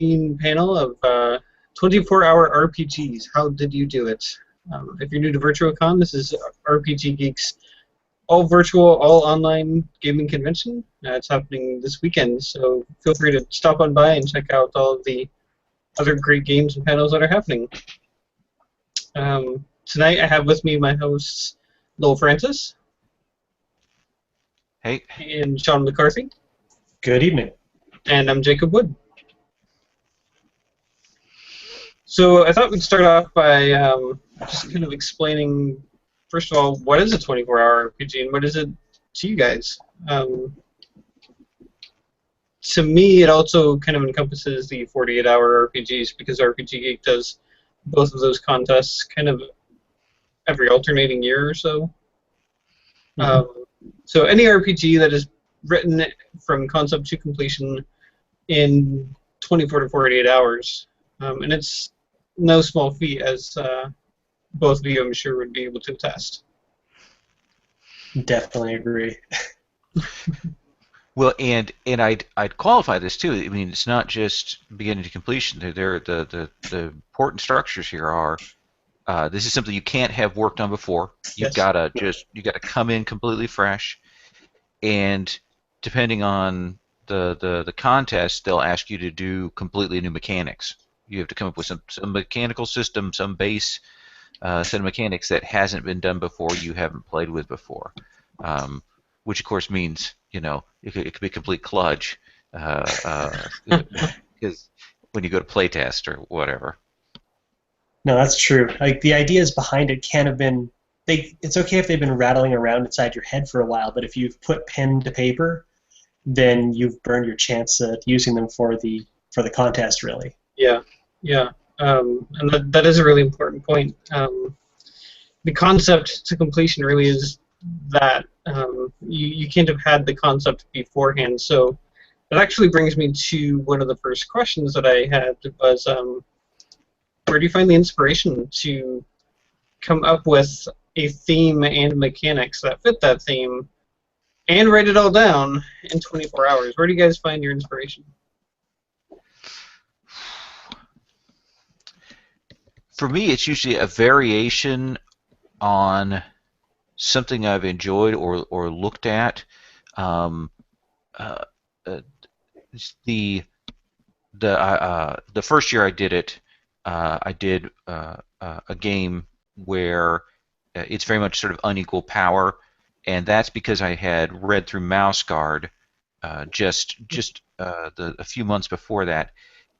panel of 24-hour RPGs. How did you do it? If you're new to Virtuacon, this is RPG Geek's all virtual, all online gaming convention. It's happening this weekend, so feel free to stop on by and check out all of the other great games and panels that are happening. Tonight I have with me my hosts, Lowell Francis. Hey. And Sean McCarthy. Good evening. And I'm Jacob Wood. So I thought we'd start off by just kind of explaining, first of all, what is a 24-hour RPG and what is it to you guys? To me, it also kind of encompasses the 48-hour RPGs because RPG Geek does both of those contests kind of every alternating year or so. So any RPG that is written from concept to completion in 24 to 48 hours, and it's no small feat, as both of you, I'm sure, would be able to attest. Definitely agree. Well, and I'd qualify this too. I mean, it's not just beginning to completion. The important structures here are. This is something you can't have worked on before. You've gotta come in completely fresh, and depending on the contest, they'll ask you to do completely new mechanics. You have to come up with some mechanical system, some base set of mechanics that hasn't been done before, you haven't played with before, which of course means it could be complete kludge because when you go to playtest or whatever. No, that's true. Like the ideas behind it can't have been. It's okay if they've been rattling around inside your head for a while, but if you've put pen to paper, then you've burned your chance at using them for the contest, really. Yeah. And that is a really important point. The concept to completion really is that you can't have had the concept beforehand. So that actually brings me to one of the first questions that I had was, where do you find the inspiration to come up with a theme and mechanics that fit that theme and write it all down in 24 hours? Where do you guys find your inspiration? For me, it's usually a variation on something I've enjoyed or looked at. The first year I did it, I did a game where it's very much sort of unequal power, and that's because I had read through Mouse Guard just a few months before that,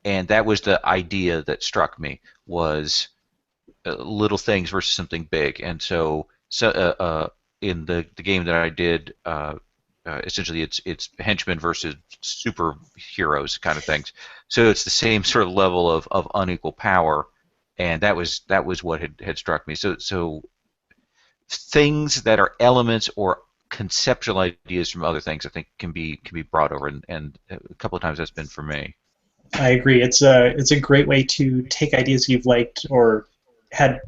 and that was the idea that struck me, was little things versus something big. And so in the game that I did, essentially it's henchmen versus superheroes kind of things. So it's the same sort of level of unequal power, and that was what had struck me. So things that are elements or conceptual ideas from other things, I think, can be brought over, and a couple of times that's been for me. I agree. It's a great way to take ideas you've liked or had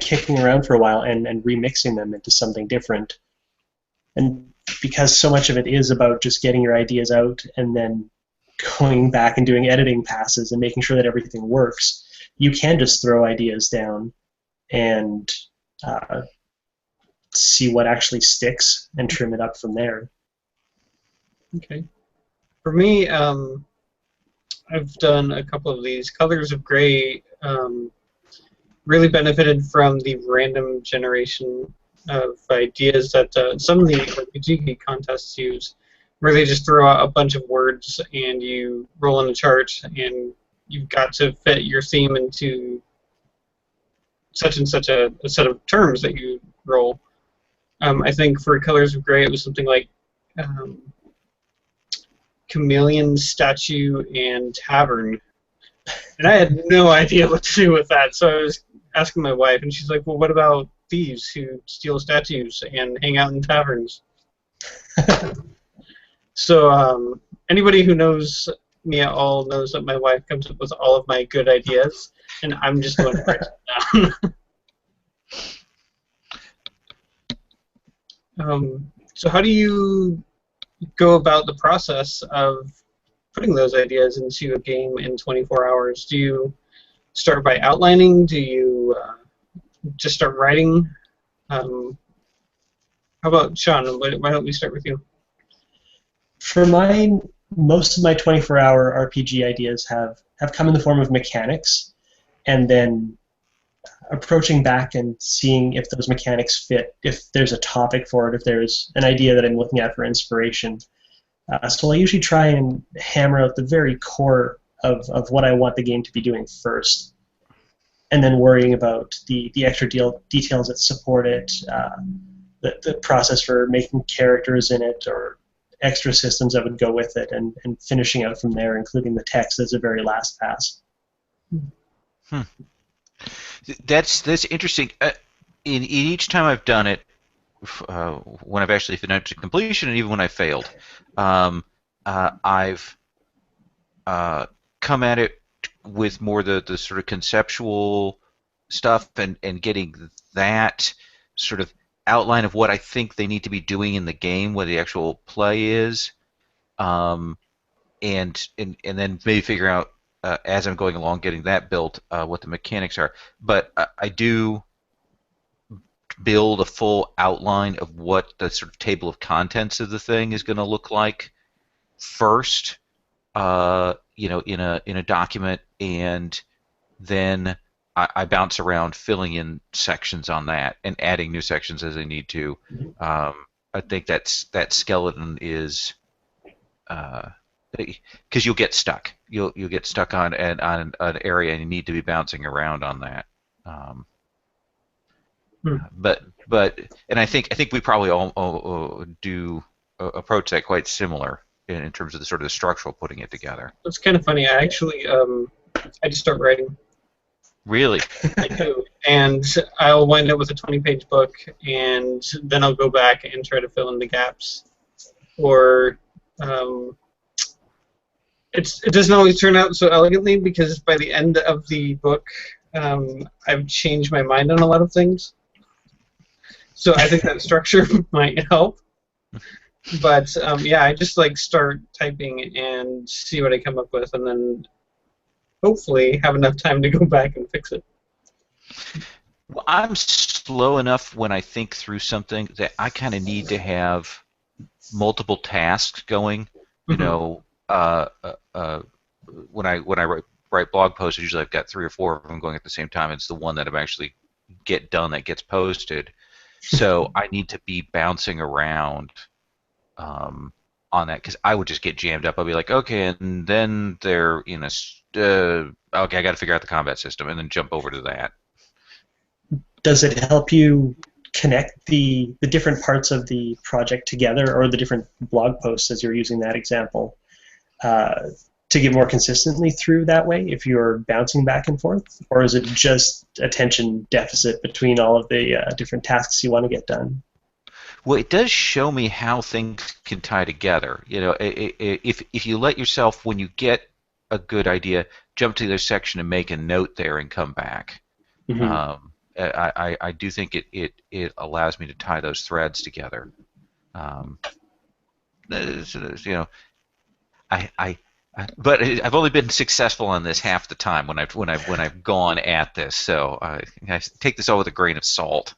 kicking around for a while and remixing them into something different. And because so much of it is about just getting your ideas out and then going back and doing editing passes and making sure that everything works, you can just throw ideas down and see what actually sticks and trim it up from there. Okay. For me, I've done a couple of these. Colors of Gray really benefited from the random generation of ideas that some of the RPG contests use, where they just throw out a bunch of words and you roll on a chart and you've got to fit your theme into such and such a set of terms that you roll. I think for Colors of Gray it was something like chameleon, statue, and tavern. And I had no idea what to do with that, so I was asking my wife, and she's like, well, what about thieves who steal statues and hang out in taverns? So anybody who knows me at all knows that my wife comes up with all of my good ideas, and I'm just going to write them down. So how do you go about the process of putting those ideas into a game in 24 hours? Do you start by outlining? Do you just start writing? How about Sean? Why don't we start with you? For mine, most of my 24-hour RPG ideas have come in the form of mechanics, and then approaching back and seeing if those mechanics fit, if there's a topic for it, if there's an idea that I'm looking at for inspiration. So I usually try and hammer out the very core of what I want the game to be doing first, and then worrying about the extra details that support it, the process for making characters in it, or extra systems that would go with it, and finishing out from there, including the text as a very last pass. Hmm. That's interesting. In each time I've done it, when I've actually finished to completion, and even when I failed, I've come at it with more the sort of conceptual stuff and getting that sort of outline of what I think they need to be doing in the game, what the actual play is, and then maybe figure out as I'm going along, getting that built, what the mechanics are. But I do build a full outline of what the sort of table of contents of the thing is going to look like first, in a document, and then I bounce around filling in sections on that and adding new sections as I need to. I think that skeleton is because you'll get stuck. You'll get stuck on an area and you need to be bouncing around on that. But and I think we probably all do approach that quite similar in terms of the sort of the structural putting it together. It's kind of funny. I actually I just start writing. Really? I do, and I'll wind up with a 20-page book, and then I'll go back and try to fill in the gaps, or it doesn't always turn out so elegantly because by the end of the book, I've changed my mind on a lot of things. So I think that structure might help. But yeah, I just like start typing and see what I come up with, and then hopefully have enough time to go back and fix it. Well, I'm slow enough when I think through something that I kind of need to have multiple tasks going. You know, when I write blog posts, usually I've got 3 or 4 of them going at the same time. It's the one that I'm actually get done that gets posted. So I need to be bouncing around on that because I would just get jammed up. I'll be like, okay, and then they're in a okay, I got to figure out the combat system, and then jump over to that. Does it help you connect the different parts of the project together, or the different blog posts, as you're using that example, to get more consistently through that way if you're bouncing back and forth? Or is it just attention deficit between all of the different tasks you want to get done? Well, it does show me how things can tie together. You know, if you let yourself, when you get a good idea, jump to the section and make a note there and come back. I do think it allows me to tie those threads together. But I've only been successful on this half the time when I've gone at this, so I take this all with a grain of salt.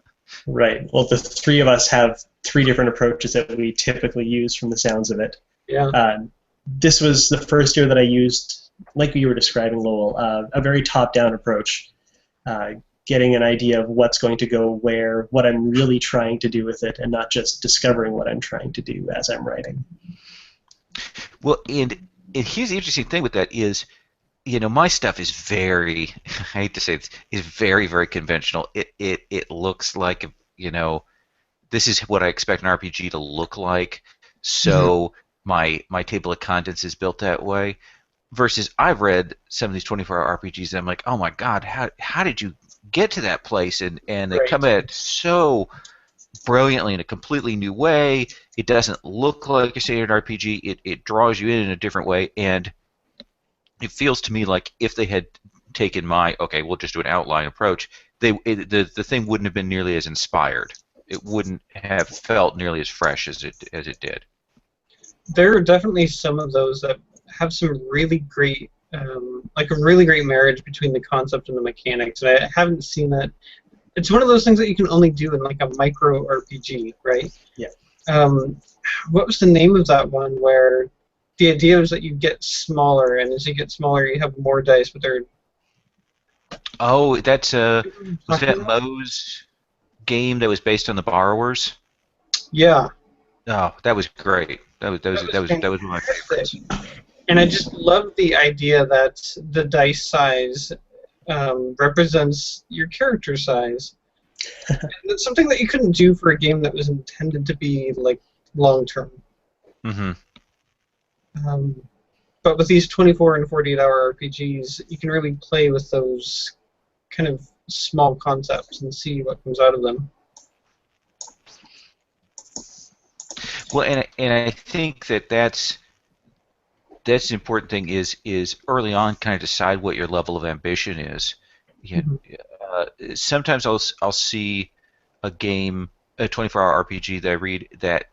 Right. Well, the 3 of us have 3 different approaches that we typically use from the sounds of it. Yeah. This was the first year that I used, like you were describing, Lowell, a very top-down approach, getting an idea of what's going to go where, what I'm really trying to do with it, and not just discovering what I'm trying to do as I'm writing. Well, and here's the interesting thing with that is, you know, my stuff is very, I hate to say this, is very, very conventional. It looks like, you know, this is what I expect an RPG to look like. So my table of contents is built that way. Versus I've read some of these 24-hour RPGs and I'm like, oh my God, how did you get to that place? And they come at it so brilliantly in a completely new way. It doesn't look like a standard RPG. It draws you in a different way, and it feels to me like if they had taken my, okay, we'll just do an outline approach, the thing wouldn't have been nearly as inspired. It wouldn't have felt nearly as fresh as it did. There are definitely some of those that have some really great, like a really great marriage between the concept and the mechanics. And I haven't seen that. It's one of those things that you can only do in like a micro RPG, right? Yeah. What was the name of that one where the idea was that you get smaller, and as you get smaller, you have more dice, but they're Oh, that's was talking that about? Moe's game that was based on the Borrowers? Yeah, Oh, that was great. that was That was one of my fantastic. favorites. And I just love the idea that the dice size represents your character size. And it's something that you couldn't do for a game that was intended to be like long term. Hmm. Um, but with these 24 and 48-hour RPGs, you can really play with those kind of small concepts and see what comes out of them. Well, and I think that's the important thing is early on kind of decide what your level of ambition is. You Mhm. Sometimes I'll see a game, a 24-hour RPG that I read that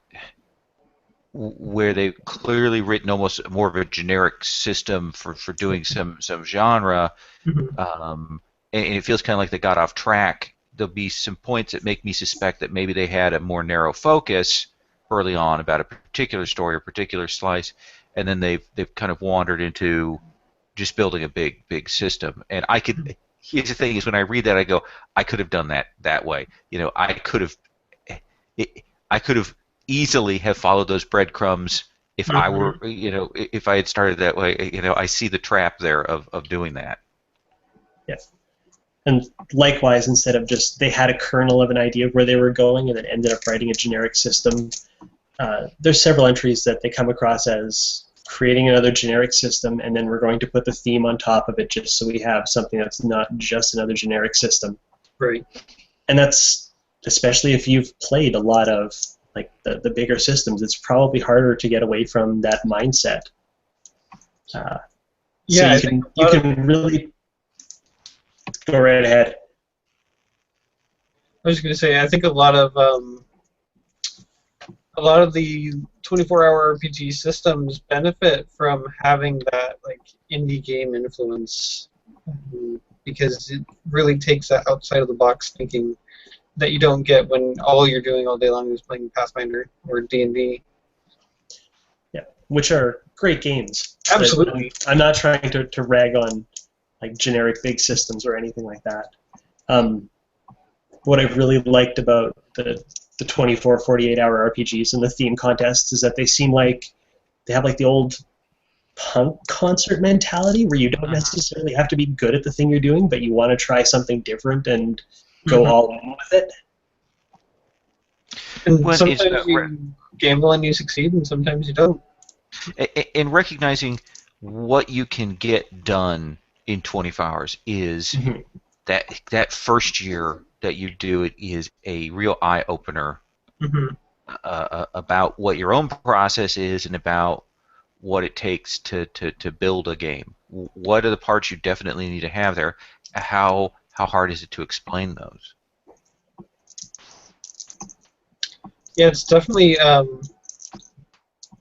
where they've clearly written almost more of a generic system for doing some genre, Mhm. and it feels kind of like they got off track. There'll be some points that make me suspect that maybe they had a more narrow focus early on about a particular story or particular slice, and then they've kind of wandered into just building a big system. And I could here's the thing is when I read that I go, I could have done that way. I could have easily have followed those breadcrumbs if I were, Mhm. if I had started that way. I see the trap there of doing that. Yeah. And likewise, instead of just they had a kernel of an idea of where they were going and then ended up writing a generic system, there's several entries that they come across as creating another generic system, and then we're going to put the theme on top of it just so we have something that's not just another generic system. Right. And that's especially if you've played a lot of like the bigger systems, it's probably harder to get away from that mindset. So Yeah, I think you can really go right ahead. I was going to say I think a lot of the 24-hour RPG systems benefit from having that like indie game influence, because it really takes that outside of the box thinking that you don't get when all you're doing all day long is playing Pathfinder or D&D. Yeah, which are great games. Absolutely. I'm not trying to rag on like generic big systems or anything like that. What I've really liked about the 24, 48-hour RPGs and the theme contests is that they seem like they have like the old punk concert mentality where you don't necessarily have to be good at the thing you're doing, but you want to try something different and go all in with it. And When it's sometimes you gamble and you succeed, and sometimes you don't. in recognizing what you can get done in 24 hours is that first year that you do it is a real eye opener Mm-hmm. about what your own process is and about what it takes to build a game. What are the parts you definitely need to have there? How hard is it to explain those? Yeah, it's definitely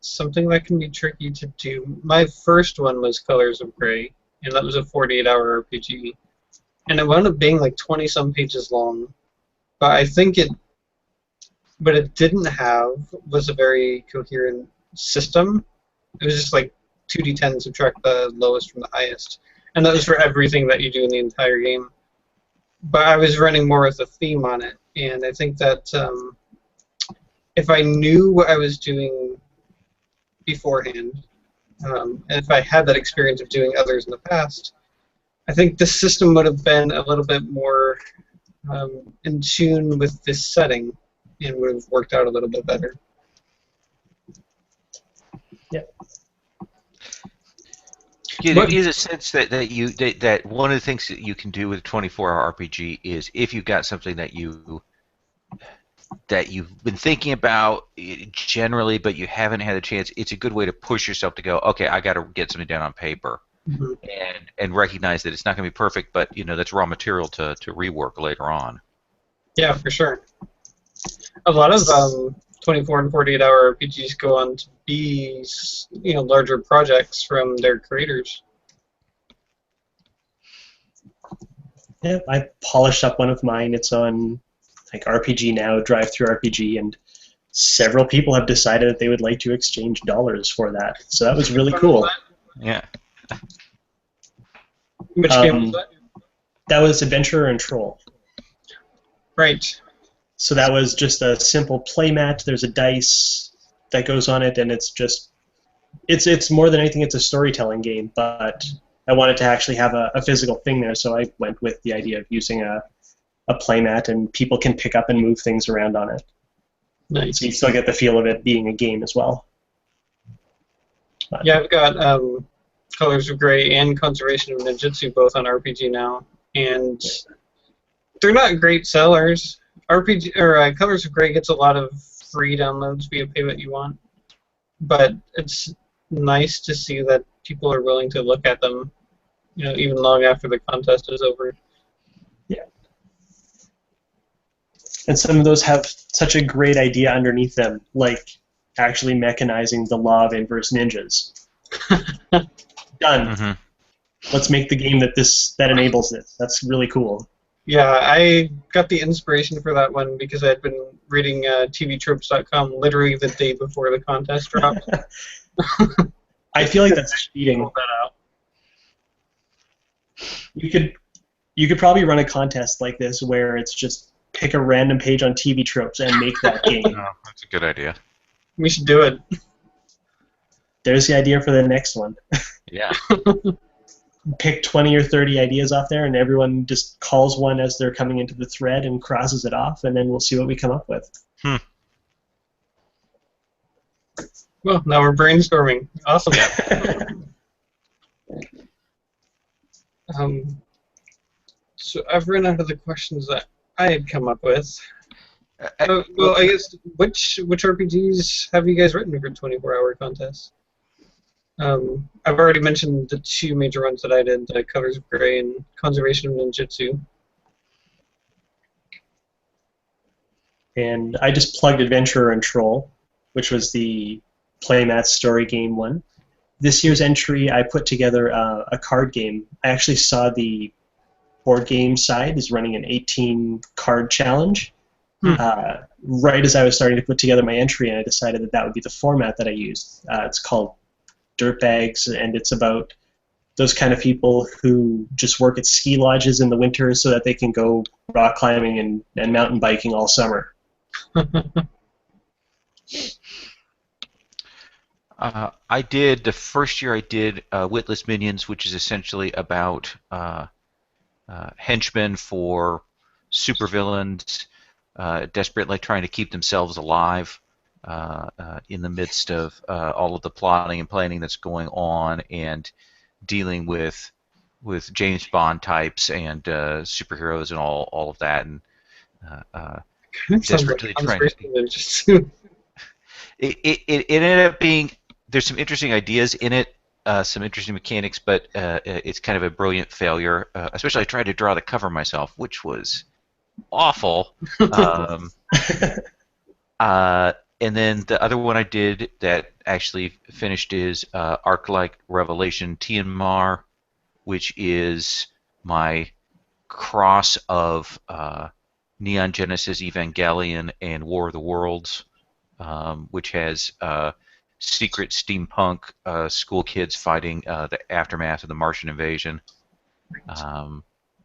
something that can be tricky to do. My first one was Colors of Gray, and that was a 48-hour RPG. And it wound up being like 20-some pages long. But I think what it didn't have was a very coherent system. It was just like 2d10 subtract the lowest from the highest. And that was for everything that you do in the entire game. But I was running more with a theme on it, and I think that if I knew what I was doing beforehand, and if I had that experience of doing others in the past, I think the system would have been a little bit more in tune with this setting and would have worked out a little bit better. Yeah. Yeah, there is a sense that one of the things that you can do with a 24-hour RPG is if you've got something that you've been thinking about generally, but you haven't had a chance. It's a good way to push yourself to go. Okay, I got to get something down on paper, Mm-hmm. and recognize that it's not going to be perfect, but that's raw material to rework later on. Yeah, for sure. A lot of 24 and 48-hour RPGs go on to be, larger projects from their creators. Yeah, I polished up one of mine. It's on like RPG Now, Drive-Through RPG, and several people have decided that they would like to exchange dollars for that. So that was really cool. Yeah. Which game was that? That was Adventurer and Troll. Right. So that was just a simple playmat. There's a dice that goes on it, and it's more than anything, it's a storytelling game, but I wanted to actually have a physical thing there, so I went with the idea of using a playmat, and people can pick up and move things around on it. Nice. So you still get the feel of it being a game as well. But, yeah, I've got Colors of Grey and Conservation of Ninjutsu both on RPG Now, and they're not great sellers. Colors of Grey gets a lot of free downloads via Pay What You Want, but it's nice to see that people are willing to look at them, even long after the contest is over. Yeah. And some of those have such a great idea underneath them, like actually mechanizing the law of inverse ninjas. Done. Mm-hmm. Let's make the game that enables this. That's really cool. Yeah, I got the inspiration for that one because I had been reading TVTropes.com literally the day before the contest dropped. I feel like that's cheating. Pulled that out. You could probably run a contest like this where it's just pick a random page on TV Tropes and make that game. Oh, that's a good idea. We should do it. There's the idea for the next one. Yeah. Pick 20 or 30 ideas off there, and everyone just calls one as they're coming into the thread and crosses it off, and then we'll see what we come up with. Well, now we're brainstorming. Awesome. So I've run out of the questions that I had come up with. Well, I guess which RPGs have you guys written for 24-hour contests? I've already mentioned the two major ones that I did, Colors of Grey and Conservation of Ninjutsu. And I just plugged Adventurer and Troll, which was the playmat story game one. This year's entry, I put together a card game. I actually saw the board game side is running an 18-card challenge. Right as I was starting to put together my entry, and I decided that would be the format that I used. It's called Dirtbags, and it's about those kind of people who just work at ski lodges in the winter so that they can go rock climbing and mountain biking all summer. The first year I did Witless Minions, which is essentially about henchmen for supervillains, desperately trying to keep themselves alive in the midst of all of the plotting and planning that's going on, and dealing with James Bond types and superheroes and all of that, and desperately trying to. It ended up being, there's some interesting ideas in it, some interesting mechanics, but it's kind of a brilliant failure. Especially I tried to draw the cover myself, which was awful. And then the other one I did that actually finished is Arc-like Revelation Tianmar, which is my cross of Neon Genesis Evangelion and War of the Worlds, which has secret steampunk school kids fighting the aftermath of the Martian invasion.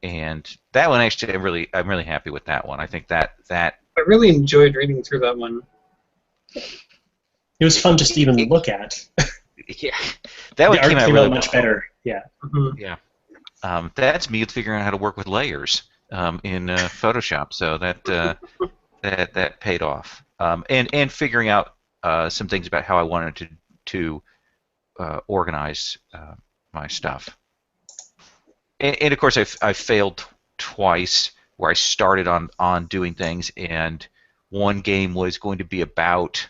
And that one, actually, I'm really happy with that one. I think that I really enjoyed reading through that one. It was fun just to even look at. Yeah, that one came out really much better. Yeah. Mm-hmm. Yeah. That's me figuring out how to work with layers in Photoshop, so that paid off. And figuring out some things about how I wanted to organize my stuff. And of course, I failed twice where I started on doing things, and one game was going to be about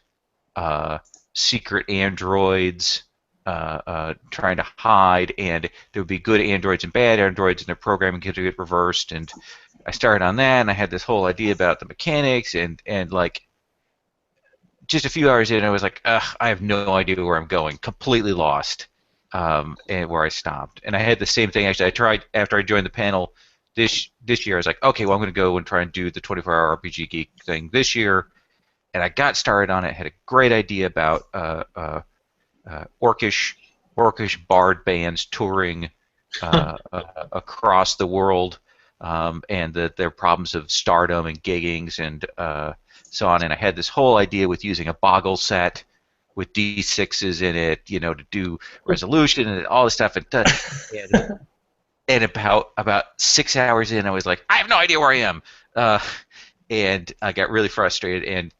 secret androids trying to hide, and there would be good androids and bad androids, and their programming could get reversed. And I started on that, and I had this whole idea about the mechanics, and like just a few hours in, I was like, ugh, I have no idea where I'm going, completely lost, and where I stopped. And I had the same thing actually. I tried after I joined the panel this year. I was like, okay, well, I'm going to go and try and do the 24-hour RPG Geek thing this year. And I got started on it. Had a great idea about orcish bard bands touring across the world, and their problems of stardom and giggings and so on. And I had this whole idea with using a boggle set with D6s in it, to do resolution and all this stuff. And about 6 hours in, I was like, I have no idea where I am, and I got really frustrated and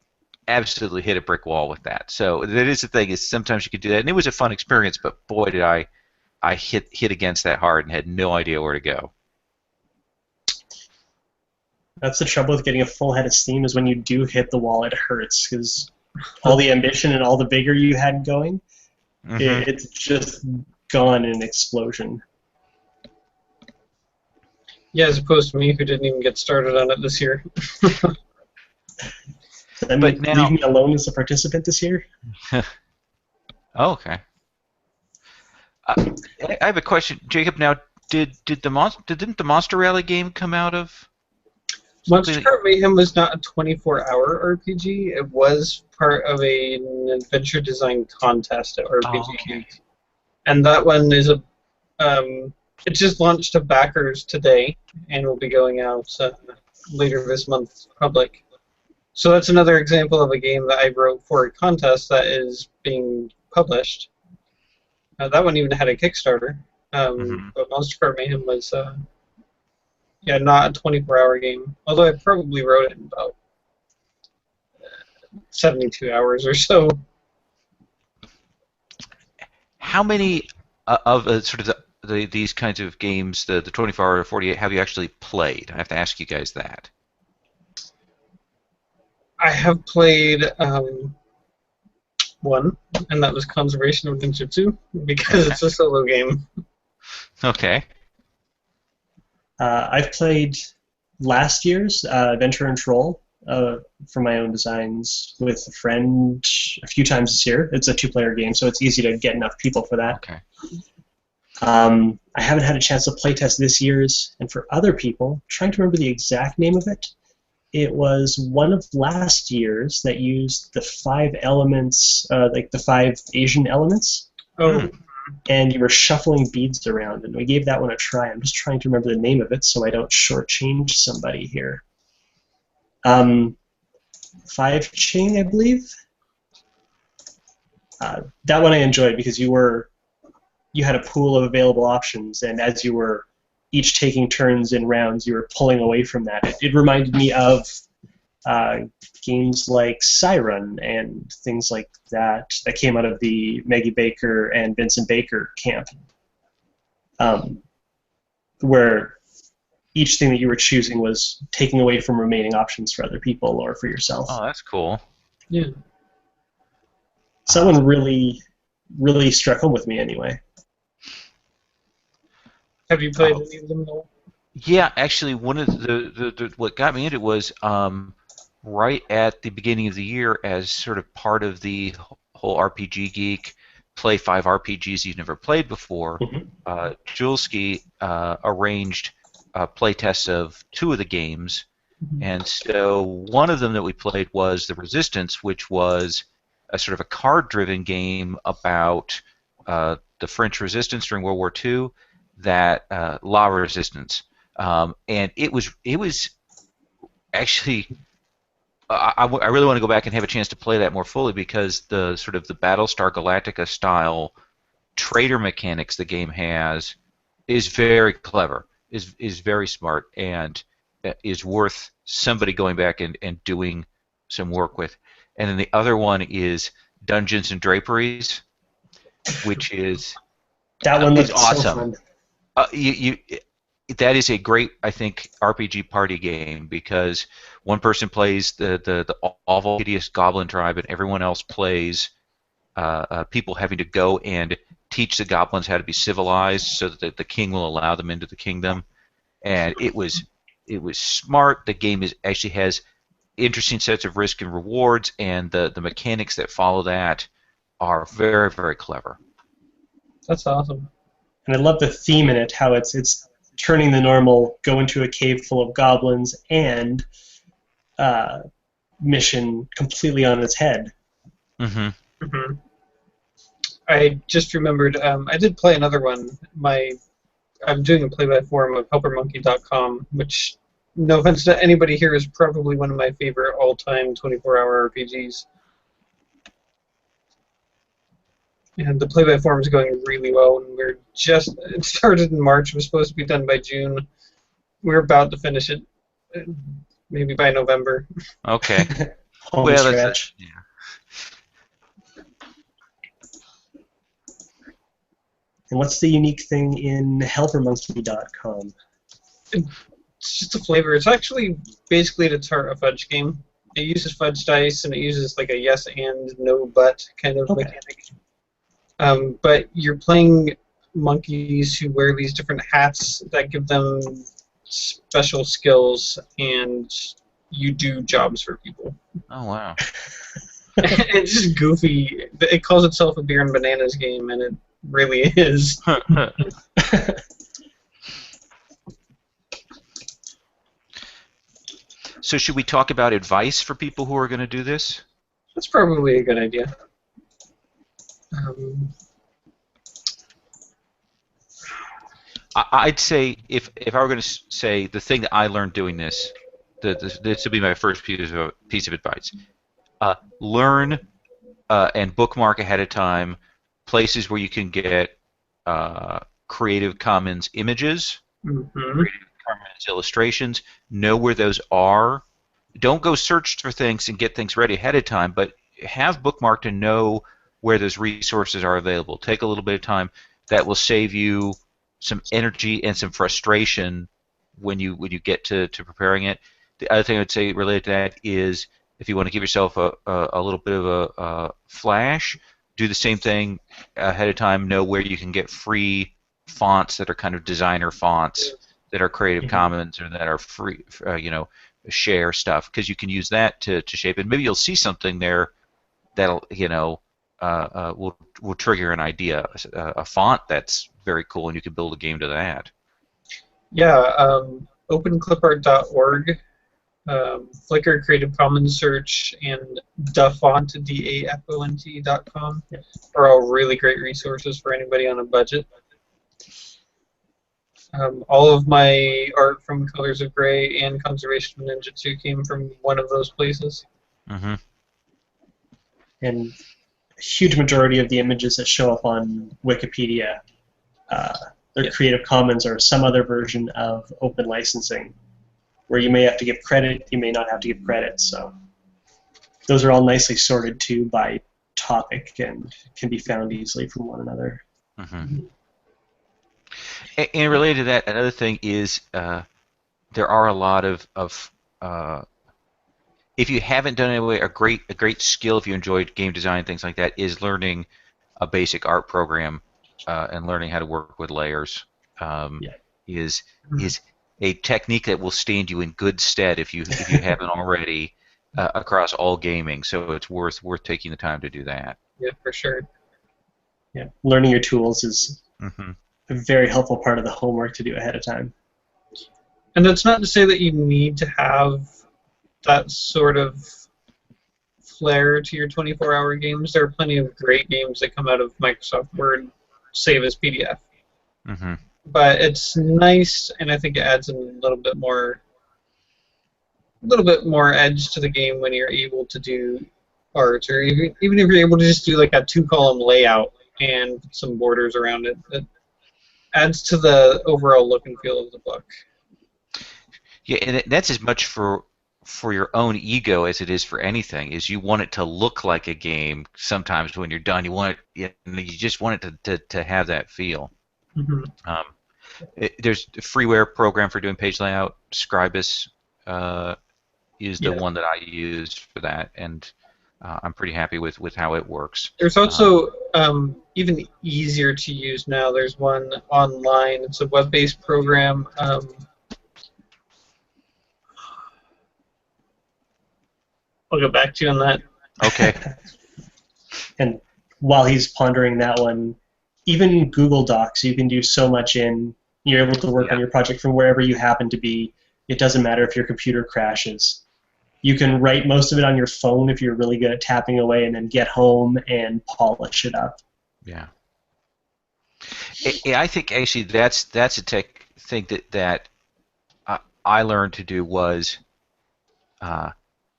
absolutely hit a brick wall with that. So that is the thing, is sometimes you can do that, and it was a fun experience. But boy, did I hit against that hard and had no idea where to go. That's the trouble with getting a full head of steam, is when you do hit the wall, it hurts, because all the ambition and all the vigor you had going, it's just gone in an explosion. Yeah, as opposed to me, who didn't even get started on it this year. But now, leave me alone as a participant this year? Oh, okay. I have a question, Jacob. Now, didn't the Monster Rally game come out of? Monster Kart Mayhem was not a 24-hour RPG. It was part of an adventure design contest at RPG Geek. And that one is it just launched to backers today and will be going out later this month public. So that's another example of a game that I wrote for a contest that is being published. That one even had a Kickstarter. But Monster Kart Mayhem was not a 24-hour game. Although I probably wrote it in about 72 hours or so. How many of sort of these kinds of games, the 24-hour or 48, have you actually played? I have to ask you guys that. I have played one, and that was Conservation of Ninja 2, because it's a solo game. Okay. I've played last year's Adventure and Troll for my own designs with a friend a few times this year. It's a 2-player game, so it's easy to get enough people for that. Okay. I haven't had a chance to playtest this year's, and for other people, I'm trying to remember the exact name of it. It was one of last year's that used the 5 elements, like the 5 Asian elements. Oh. And you were shuffling beads around, and we gave that one a try. I'm just trying to remember the name of it so I don't shortchange somebody here. 5 Ching, I believe. That one I enjoyed because you had a pool of available options, and as you were each taking turns in rounds, you were pulling away from that. It reminded me of games like Siren and things like that came out of the Maggie Baker and Vincent Baker camp, where each thing that you were choosing was taking away from remaining options for other people or for yourself. Oh, that's cool. Yeah. So that one really, really struck home with me anyway. Have you played any of them at all? Yeah, actually, one of the what got me into it was right at the beginning of the year, as sort of part of the whole RPG Geek play 5 RPGs you've never played before. Julski arranged playtests of 2 of the games, and so one of them that we played was The Resistance, which was a sort of a card-driven game about the French resistance during World War II. That La Resistance, and it was actually I really want to go back and have a chance to play that more fully, because the sort of the Battlestar Galactica style trader mechanics the game has is very clever, is very smart, and is worth somebody going back and doing some work with. And then the other one is Dungeons and Draperies, which is that one looks awesome. So fun. That is a great, I think, RPG party game, because one person plays the awful, hideous goblin tribe, and everyone else plays people having to go and teach the goblins how to be civilized, so that the king will allow them into the kingdom. And it was smart. The game actually has interesting sets of risk and rewards, and the mechanics that follow that are very, very clever. That's awesome. And I love the theme in it, how it's turning the normal go into a cave full of goblins and mission completely on its head. Mm-hmm. Mm-hmm. I just remembered, I did play another one. I'm doing a play-by-forum of helpermonkey.com, which, no offense to anybody here, is probably one of my favorite all-time 24-hour RPGs. And the play-by-forum is going really well, and it started in March, it was supposed to be done by June. We're about to finish it, maybe by November. Okay. Home Well, stretch. yeah. And what's the unique thing in helpermonkey.com? It's just a flavor. It's actually basically the tart a fudge game. It uses fudge dice, and it uses like a yes and no but kind of mechanic. But you're playing monkeys who wear these different hats that give them special skills, and you do jobs for people. Oh, wow. It's just goofy. It calls itself a beer and bananas game, and it really is. So should we talk about advice for people who are going to do this? That's probably a good idea. I'd say if I were going to say the thing that I learned doing this, this would be my first piece of advice. Learn and bookmark ahead of time places where you can get Creative Commons images, Mm-hmm. Creative Commons illustrations. Know where those are. Don't go search for things and get things ready ahead of time, but have bookmarked and know where those resources are available. Take a little bit of time. That will save you some energy and some frustration when you get to preparing it. The other thing I would say related to that is if you want to give yourself a little bit of a flash, do the same thing ahead of time. Know where you can get free fonts that are kind of designer fonts that are Creative Commons or that are free, share stuff, because you can use that to shape it. Maybe you'll see something there that'll will trigger an idea, a font that's very cool, and you can build a game to that. Yeah, openclipart.org, Flickr Creative Commons search, and dafont, dafont.com are all really great resources for anybody on a budget. All of my art from Colors of Gray and Conservation Ninjutsu came from one of those places. Mm-hmm. And a huge majority of the images that show up on Wikipedia, they're Creative Commons or some other version of open licensing, where you may have to give credit, you may not have to give credit. So those are all nicely sorted too by topic and can be found easily from one another. Mm-hmm. And related to that, another thing is there are a lot of if you haven't done it anyway, a great skill if you enjoyed game design, things like that, is learning a basic art program and learning how to work with layers. Is a technique that will stand you in good stead if you haven't already across all gaming. So it's worth taking the time to do that. Yeah, for sure. Yeah, learning your tools is Mm-hmm. a very helpful part of the homework to do ahead of time. And that's not to say that you need to have that sort of flair to your 24-hour games. There are plenty of great games that come out of Microsoft Word, save as PDF. Mm-hmm. But it's nice, and I think it adds a little bit more edge to the game when you're able to do art, or even if you're able to just do like a 2-column layout and some borders around it. It adds to the overall look and feel of the book. Yeah, and that's as much for your own ego as it is for anything. Is you want it to look like a game. Sometimes when you're done, you just want it to have that feel. Mm-hmm. There's a freeware program for doing page layout. Scribus is the one that I use for that, and I'm pretty happy with how it works. There's also even easier to use now. There's one online. It's a web-based program. I'll get back to you on that. Okay. And while he's pondering that one, even Google Docs, you can do so much in. You're able to work on Yeah. your project from wherever you happen to be. It doesn't matter if your computer crashes. You can write most of it on your phone if you're really good at tapping away, and then get home and polish it up. Yeah. I think actually that's a tech thing that I learned to do was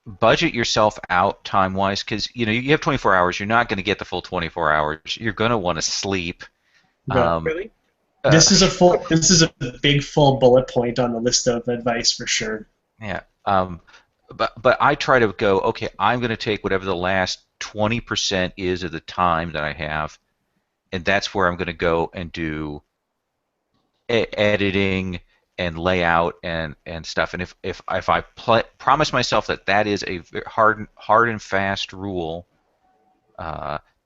budget yourself out time-wise, because you have 24 hours. You're not going to get the full 24 hours. You're going to want to sleep. But Really? this is a big full bullet point on the list of advice for sure. Yeah. But I try to go, okay, I'm going to take whatever the last 20% is of the time that I have, and that's where I'm going to go and do editing and layout and stuff. And if I promise myself that is a hard and fast rule,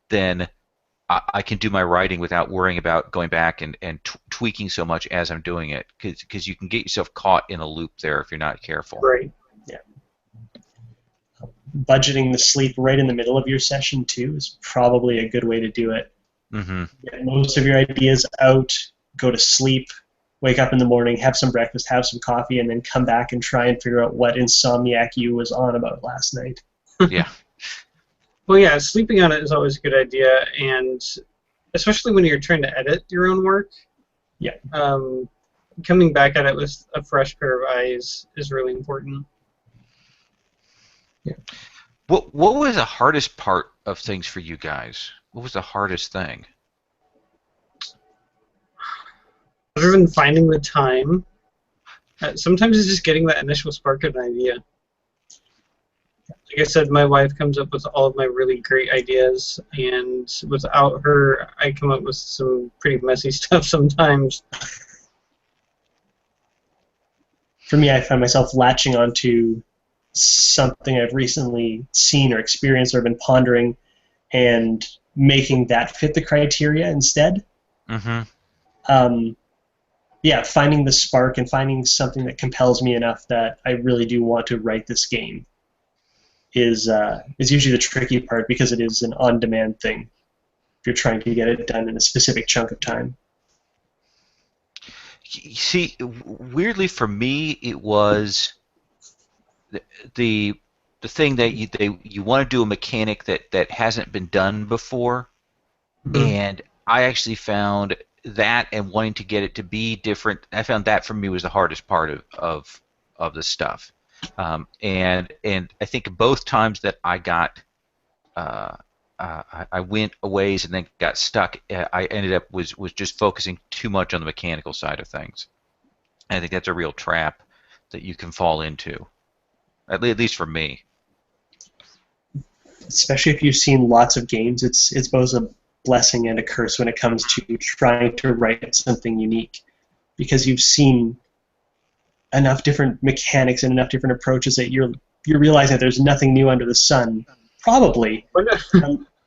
then I can do my writing without worrying about going back and tweaking so much as I'm doing it, because you can get yourself caught in a loop there if you're not careful. Right. Yeah. Budgeting the sleep right in the middle of your session too is probably a good way to do it. Mm-hmm. Get most of your ideas out, go to sleep, wake up in the morning, have some breakfast, have some coffee, and then come back and try and figure out what insomniac you was on about last night. Yeah. Well, yeah, sleeping on it is always a good idea, and especially when you're trying to edit your own work. Yeah. Coming back at it with a fresh pair of eyes is really important. Yeah. What was the hardest part of things for you guys? What was the hardest thing? Other than finding the time, sometimes it's just getting that initial spark of an idea. Like I said, my wife comes up with all of my really great ideas, and without her, I come up with some pretty messy stuff sometimes. For me, I find myself latching onto something I've recently seen or experienced or been pondering, and making that fit the criteria instead. Mm-hmm. Yeah, finding the spark and finding something that compels me enough that I really do want to write this game is usually the tricky part, because it is an on-demand thing if you're trying to get it done in a specific chunk of time. See, weirdly for me, it was the thing that you want to do a mechanic that hasn't been done before, and I actually found that, and wanting to get it to be different, I found that for me was the hardest part of the stuff. And I think both times that I got I went a ways and then got stuck, I ended up was just focusing too much on the mechanical side of things. And I think that's a real trap that you can fall into, at least for me. Especially if you've seen lots of games, it's both a blessing and a curse when it comes to trying to write something unique, because you've seen enough different mechanics and enough different approaches that you're realizing that there's nothing new under the sun, probably,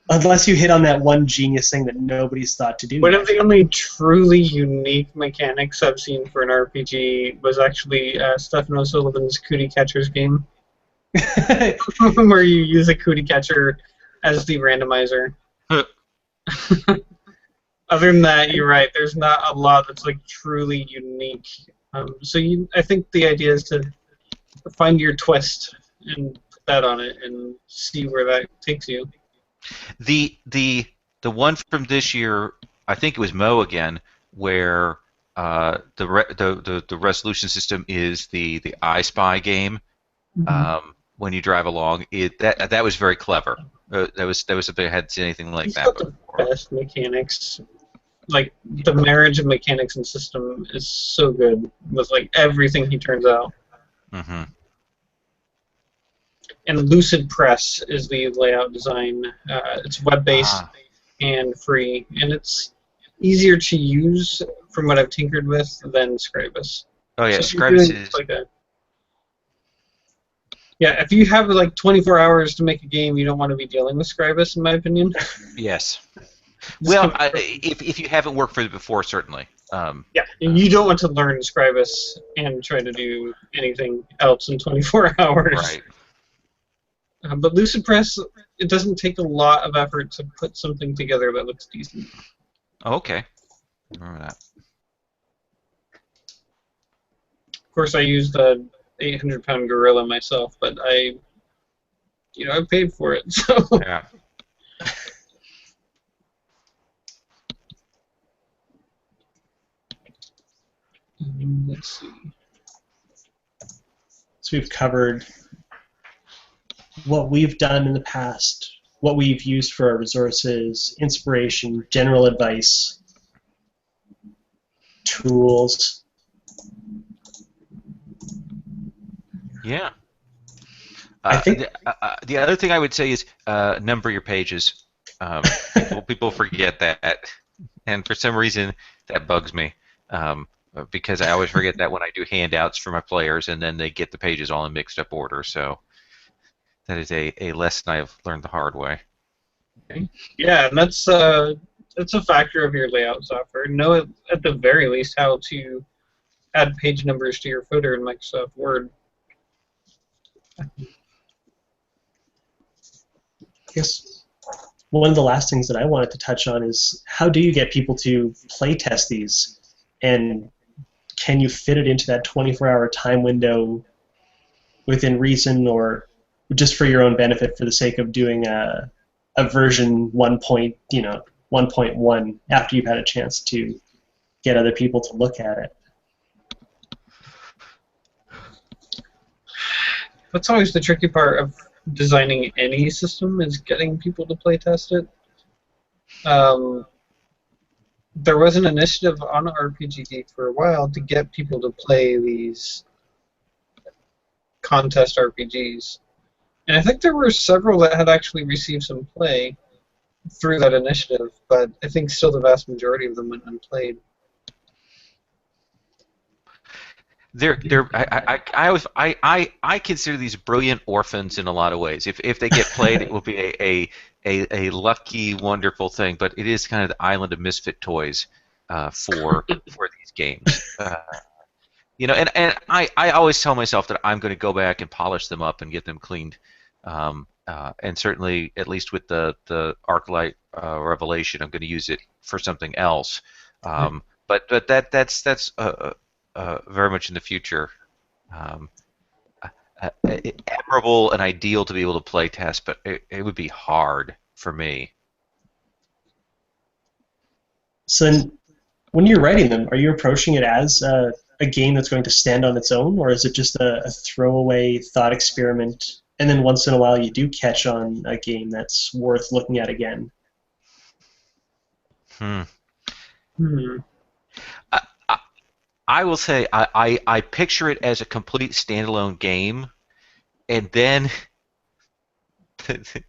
unless you hit on that one genius thing that nobody's thought to do. One of the only truly unique mechanics I've seen for an RPG was actually Stephen O'Sullivan's Cootie Catchers game, where you use a cootie catcher as the randomizer. Other than that, you're right. There's not a lot that's like truly unique. So I think the idea is to find your twist and put that on it and see where that takes you. The one from this year, I think it was Mo again, where the resolution system is the I Spy game. When you drive along, that was very clever. That was something I hadn't seen anything like that before. The best mechanics. Like, the marriage of mechanics and system is so good with like everything he turns out. Mm-hmm. And Lucid Press is the layout design. It's web-based and free, and it's easier to use from what I've tinkered with than Scribus. Oh yeah, so Scribus is. Yeah, if you have like 24 hours to make a game, you don't want to be dealing with Scribus, in my opinion. Yes. Well, if you haven't worked for it before, certainly. Yeah, you don't want to learn Scribus and try to do anything else in 24 hours. Right. But Lucid Press, it doesn't take a lot of effort to put something together that looks decent. Oh, okay. Remember that. Of course, I used the 800-pound gorilla myself, but I paid for it, so. Yeah. Let's see. So we've covered what we've done in the past, what we've used for our resources, inspiration, general advice, tools. Yeah. I think The other thing I would say is number your pages. People forget that, and for some reason that bugs me because I always forget that when I do handouts for my players, and then they get the pages all in mixed up order. So that is a lesson I've learned the hard way. Okay. Yeah, and that's a factor of your layout software. Know at the very least how to add page numbers to your footer in Microsoft Word. Yes. One of the last things that I wanted to touch on is how do you get people to play test these, and can you fit it into that 24-hour time window within reason, or just for your own benefit for the sake of doing a version 1.1 after you've had a chance to get other people to look at it? That's always the tricky part of designing any system, is getting people to play test it. There was an initiative on RPG Geek for a while to get people to play these contest RPGs. And I think there were several that had actually received some play through that initiative, but I think still the vast majority of them went unplayed. I consider these brilliant orphans in a lot of ways. If they get played, it will be a lucky, wonderful thing. But it is kind of the island of misfit toys for these games. And I always tell myself that I'm going to go back and polish them up and get them cleaned. And certainly, at least with the Arclight Revelation, I'm going to use it for something else. But that's very much in the future. Admirable and ideal to be able to play test, but it would be hard for me. So then, when you're writing them, are you approaching it as a game that's going to stand on its own, or is it just a throwaway thought experiment, and then once in a while you do catch on a game that's worth looking at again? I will say I picture it as a complete standalone game, and then the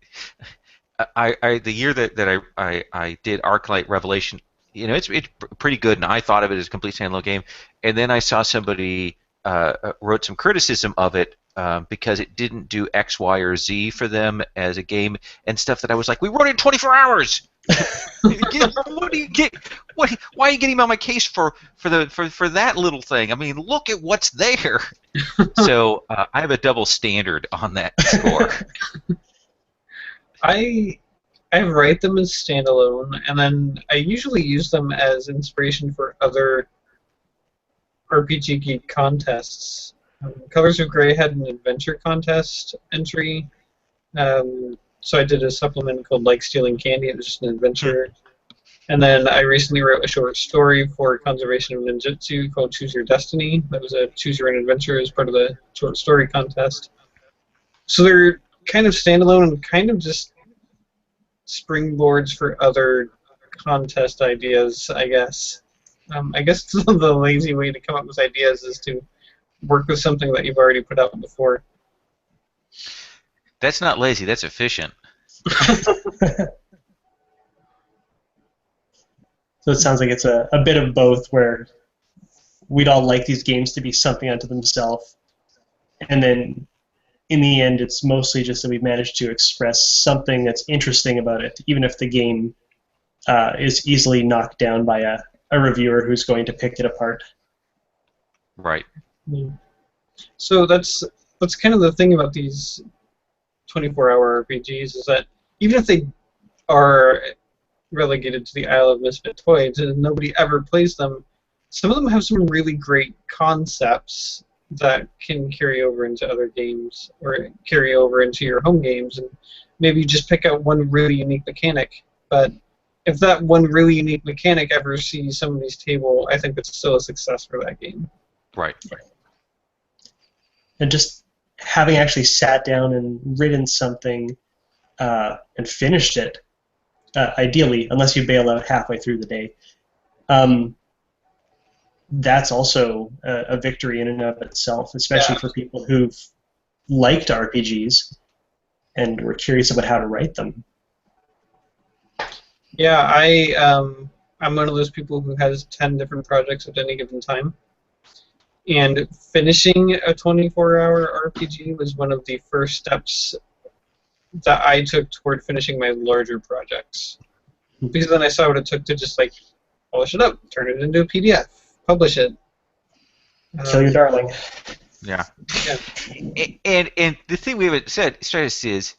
year that I did Arclight Revelation, it's pretty good, and I thought of it as a complete standalone game, and then I saw somebody wrote some criticism of it because it didn't do X, Y, or Z for them as a game and stuff that I was like, we wrote it in 24 hours. What do you get? Why are you getting on my case for that little thing? I mean, look at what's there. So I have a double standard on that score. I write them as standalone, and then I usually use them as inspiration for other RPG Geek contests. Colors of Grey had an adventure contest entry. So I did a supplement called Like Stealing Candy. It was just an adventure. And then I recently wrote a short story for Conservation of Ninjutsu called Choose Your Destiny. That was a Choose Your Own Adventure as part of the short story contest. So they're kind of standalone and kind of just springboards for other contest ideas, I guess. I guess the lazy way to come up with ideas is to work with something that you've already put out before. That's not lazy, that's efficient. So it sounds like it's a bit of both, where we'd all like these games to be something unto themselves, and then in the end it's mostly just that we've managed to express something that's interesting about it, even if the game is easily knocked down by a reviewer who's going to pick it apart. Right. Yeah. So that's kind of the thing about these 24-hour RPGs is that even if they are relegated to the Isle of Misfit Toys and nobody ever plays them, some of them have some really great concepts that can carry over into other games or carry over into your home games, and maybe you just pick out one really unique mechanic. But if that one really unique mechanic ever sees somebody's table, I think it's still a success for that game. Right. And just having actually sat down and written something and finished it, ideally, unless you bail out halfway through the day, that's also a victory in and of itself, especially for people who've liked RPGs and were curious about how to write them. Yeah, I'm one of those people who has 10 different projects at any given time. And finishing a 24-hour RPG was one of the first steps that I took toward finishing my larger projects. Because then I saw what it took to just like polish it up, turn it into a PDF, publish it. Kill your darling. Yeah. Yeah. And the thing we haven't said, Stratus, is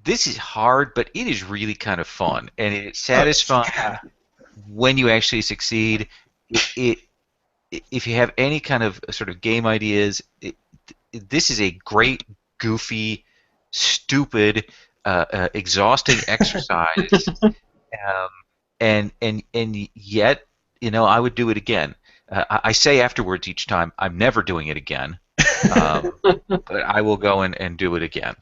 this is hard, but it is really kind of fun, and it's satisfying when you actually succeed. If you have any kind of sort of game ideas, this is a great, goofy, stupid, exhausting exercise, and yet, I would do it again. I say afterwards each time, I'm never doing it again, but I will go and do it again.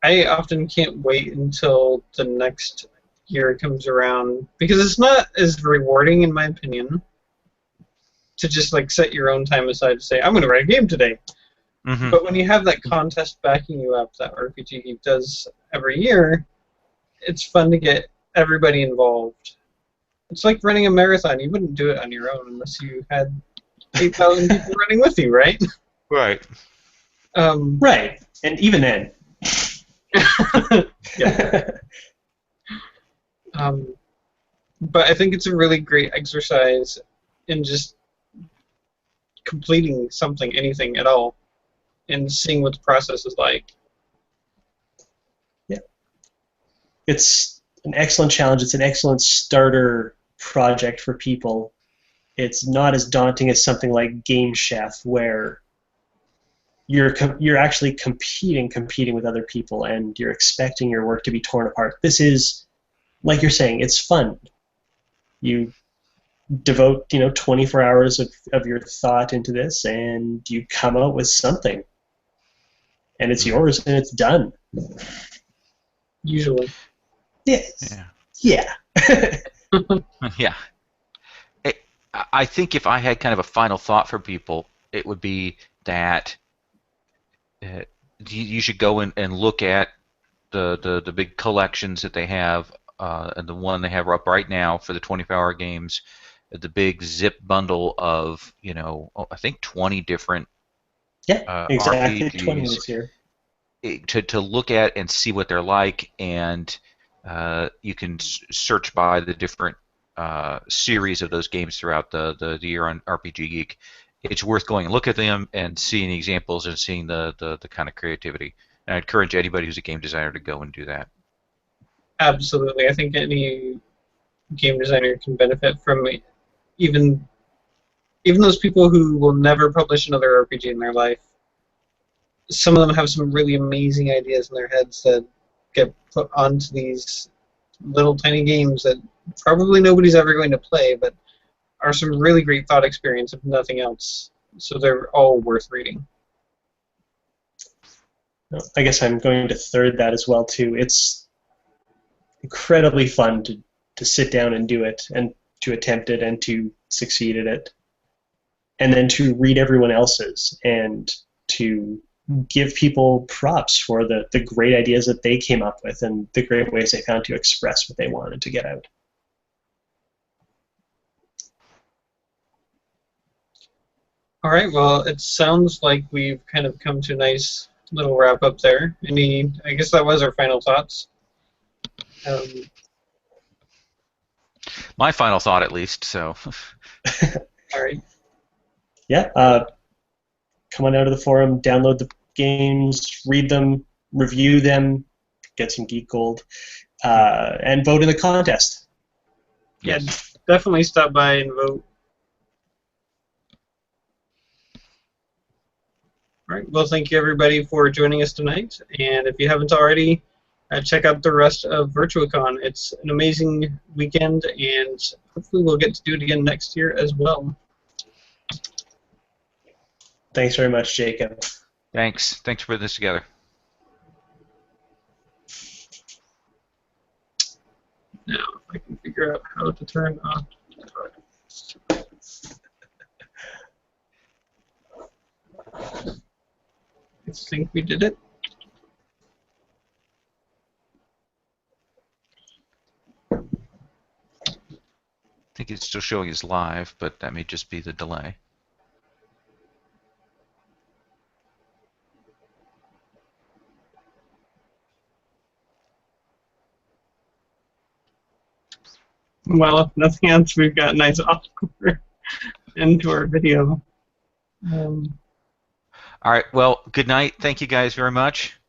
I often can't wait until the next year comes around because it's not as rewarding, in my opinion, to just like set your own time aside to say, I'm going to write a game today. Mm-hmm. But when you have that contest backing you up that RPG Geek does every year, it's fun to get everybody involved. It's like running a marathon. You wouldn't do it on your own unless you had 8,000 people running with you, right? Right. Right. And even then. Yeah. But I think it's a really great exercise in just completing something, anything at all, and seeing what the process is like. Yeah. It's an excellent challenge. It's an excellent starter project for people. It's not as daunting as something like Game Chef, where you're actually competing with other people, and you're expecting your work to be torn apart. This is, like you're saying, it's fun. You devote 24 hours of your thought into this, and you come out with something, and it's yours, and it's done. Usually. Yes. Yeah. Yeah. I think if I had kind of a final thought for people, it would be that you should go and look at the big collections that they have, and the one they have up right now for the 24-hour games, the big zip bundle of I think 20 different exactly RPGs 20 minutes here to look at and see what they're like, and you can search by the different series of those games throughout the year on RPG Geek. It's worth going and look at them and seeing the examples and seeing the kind of creativity. And I encourage anybody who's a game designer to go and do that. Absolutely. I think any game designer can benefit from it. Even those people who will never publish another RPG in their life, some of them have some really amazing ideas in their heads that get put onto these little tiny games that probably nobody's ever going to play, but are some really great thought experience, if nothing else. So they're all worth reading. I guess I'm going to third that as well, too. It's incredibly fun to sit down and do it, and to attempt it, and to succeed at it. And then to read everyone else's, and to give people props for the great ideas that they came up with, and the great ways they found to express what they wanted to get out. All right, well, it sounds like we've kind of come to a nice little wrap up there. I guess that was our final thoughts. My final thought, at least. So. All right. Yeah. Come on out of the forum, download the games, read them, review them, get some geek gold, and vote in the contest. Yeah, Yes. definitely stop by and vote. All right. Well, thank you everybody for joining us tonight. And if you haven't already, check out the rest of Virtuacon. It's an amazing weekend, and hopefully we'll get to do it again next year as well. Thanks very much, Jacob. Thanks. Thanks for putting this together. Now, if I can figure out how to turn off. I think we did it. I think it's still showing as live, but that may just be the delay. Well, if nothing else, we've got a nice encore into our video. All right. Well, good night. Thank you guys very much.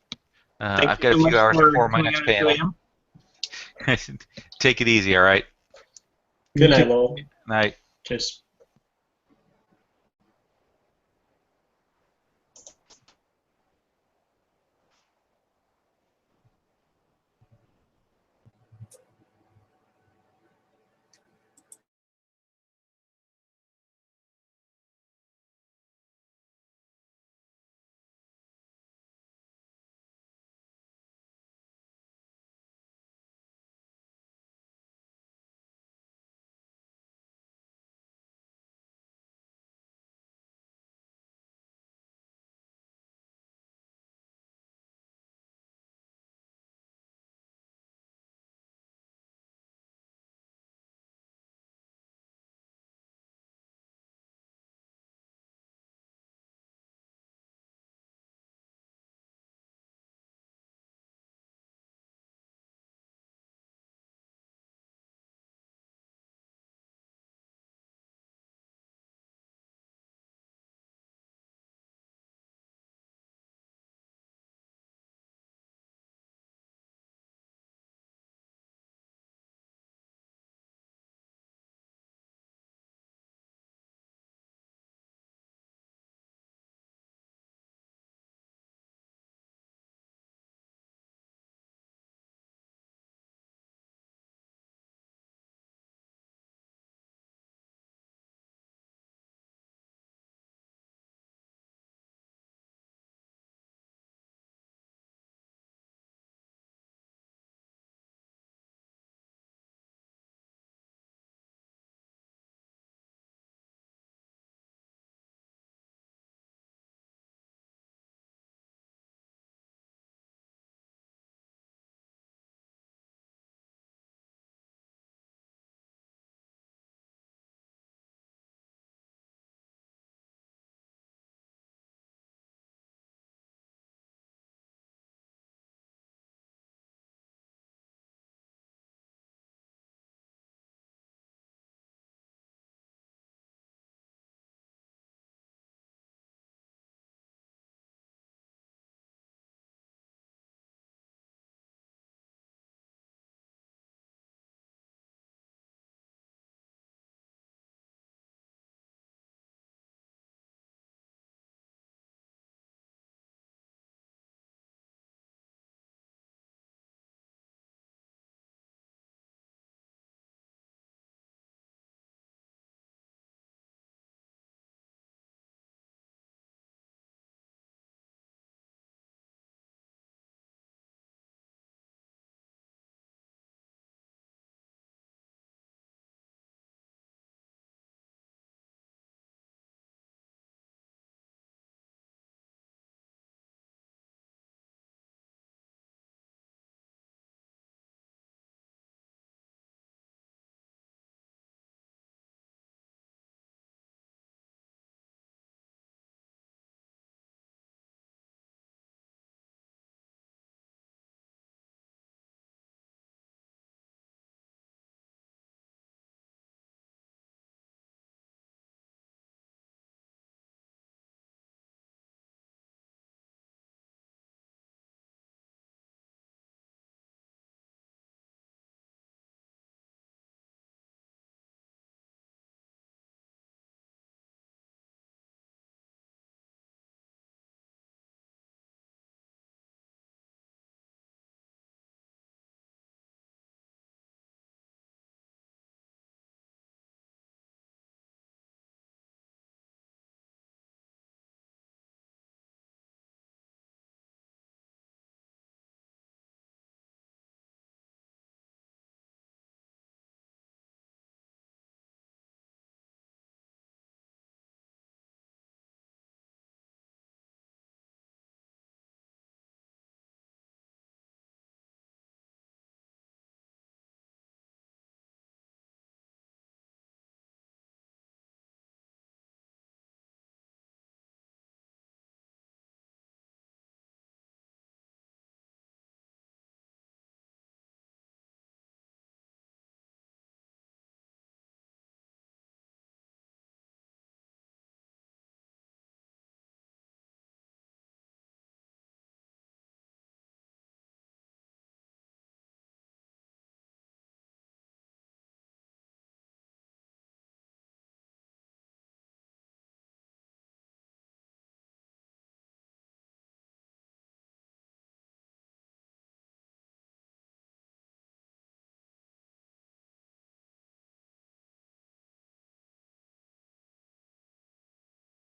Thank I've you got so a much few hours for before my coming next out at 2 panel. a.m. Take it easy, all right? Good night, Lowell. Night. Just